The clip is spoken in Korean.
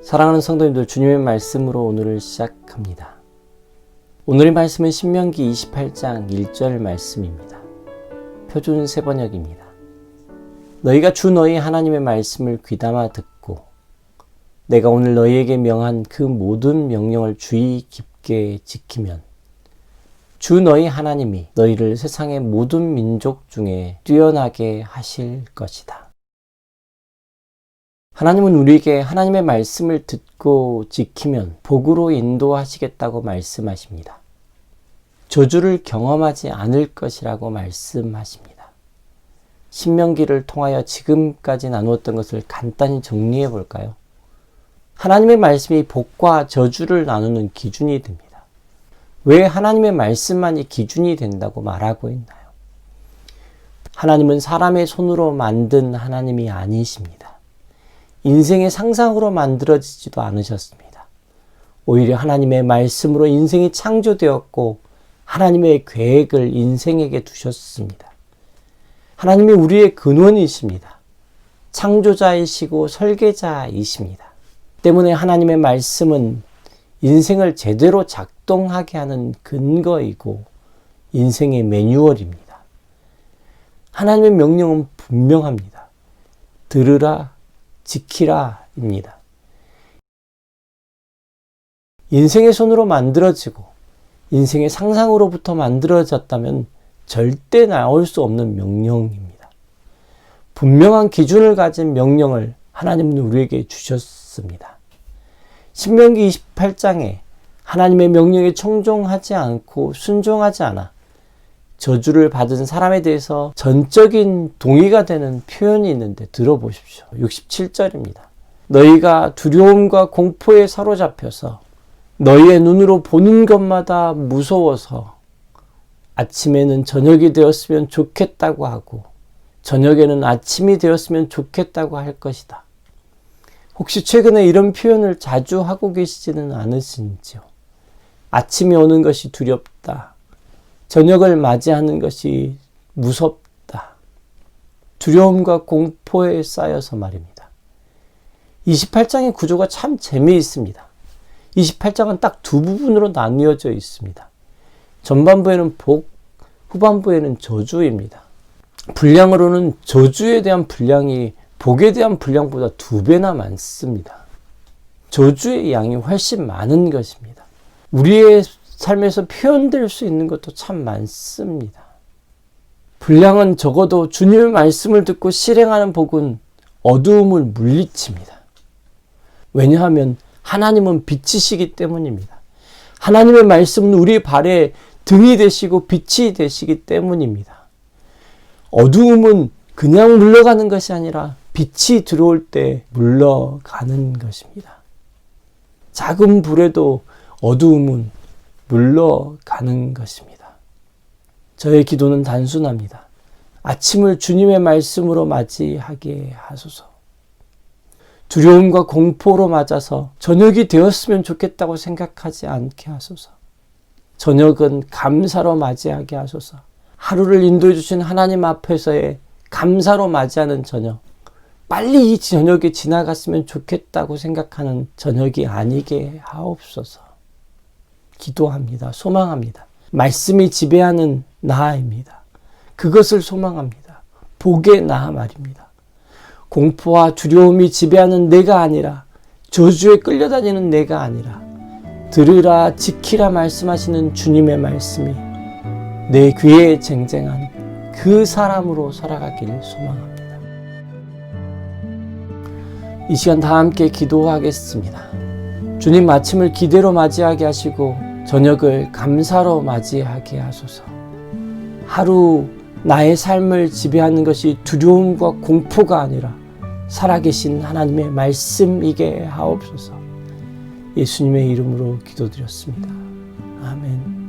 사랑하는 성도님들, 주님의 말씀으로 오늘을 시작합니다. 오늘의 말씀은 신명기 28장 1절 말씀입니다. 표준 세번역입니다. 너희가 주 너희 하나님의 말씀을 귀담아 듣고 내가 오늘 너희에게 명한 그 모든 명령을 주의 깊게 지키면 주 너희 하나님이 너희를 세상의 모든 민족 중에 뛰어나게 하실 것이다. 하나님은 우리에게 하나님의 말씀을 듣고 지키면 복으로 인도하시겠다고 말씀하십니다. 저주를 경험하지 않을 것이라고 말씀하십니다. 신명기를 통하여 지금까지 나누었던 것을 간단히 정리해 볼까요? 하나님의 말씀이 복과 저주를 나누는 기준이 됩니다. 왜 하나님의 말씀만이 기준이 된다고 말하고 있나요? 하나님은 사람의 손으로 만든 하나님이 아니십니다. 인생의 상상으로 만들어지지도 않으셨습니다. 오히려 하나님의 말씀으로 인생이 창조되었고 하나님의 계획을 인생에게 두셨습니다. 하나님이 우리의 근원이십니다. 창조자이시고 설계자이십니다. 때문에 하나님의 말씀은 인생을 제대로 작동하게 하는 근거이고 인생의 매뉴얼입니다. 하나님의 명령은 분명합니다. 들으라, 지키라입니다. 인생의 손으로 만들어지고 인생의 상상으로부터 만들어졌다면 절대 나올 수 없는 명령입니다. 분명한 기준을 가진 명령을 하나님은 우리에게 주셨습니다. 신명기 28장에 하나님의 명령에 청종하지 않고 순종하지 않아 저주를 받은 사람에 대해서 전적인 동의가 되는 표현이 있는데 들어보십시오. 67절입니다. 너희가 두려움과 공포에 사로잡혀서 너희의 눈으로 보는 것마다 무서워서 아침에는 저녁이 되었으면 좋겠다고 하고 저녁에는 아침이 되었으면 좋겠다고 할 것이다. 혹시 최근에 이런 표현을 자주 하고 계시지는 않으신지요? 아침이 오는 것이 두렵다. 저녁을 맞이하는 것이 무섭다. 두려움과 공포에 쌓여서 말입니다. 28장의 구조가 참 재미있습니다. 28장은 딱 두 부분으로 나뉘어져 있습니다. 전반부에는 복, 후반부에는 저주입니다. 분량으로는 저주에 대한 분량이 복에 대한 분량보다 2배나 많습니다. 저주의 양이 훨씬 많은 것입니다. 우리의 삶에서 표현될 수 있는 것도 참 많습니다. 분량은 적어도 주님의 말씀을 듣고 실행하는 복은 어두움을 물리칩니다. 왜냐하면 하나님은 빛이시기 때문입니다. 하나님의 말씀은 우리 발에 등이 되시고 빛이 되시기 때문입니다. 어두움은 그냥 물러가는 것이 아니라 빛이 들어올 때 물러가는 것입니다. 작은 불에도 어두움은 물러가는 것입니다. 저의 기도는 단순합니다. 아침을 주님의 말씀으로 맞이하게 하소서. 두려움과 공포로 맞아서 저녁이 되었으면 좋겠다고 생각하지 않게 하소서. 저녁은 감사로 맞이하게 하소서. 하루를 인도해 주신 하나님 앞에서의 감사로 맞이하는 저녁. 빨리 이 저녁이 지나갔으면 좋겠다고 생각하는 저녁이 아니게 하옵소서. 기도합니다. 소망합니다. 말씀이 지배하는 나입니다. 그것을 소망합니다. 복의 나 말입니다. 공포와 두려움이 지배하는 내가 아니라 저주에 끌려다니는 내가 아니라 들으라 지키라 말씀하시는 주님의 말씀이 내 귀에 쟁쟁한 그 사람으로 살아가기를 소망합니다. 이 시간 다 함께 기도하겠습니다. 주님, 아침을 기대로 맞이하게 하시고 저녁을 감사로 맞이하게 하소서. 하루 나의 삶을 지배하는 것이 두려움과 공포가 아니라 살아계신 하나님의 말씀이게 하옵소서. 예수님의 이름으로 기도드렸습니다. 아멘.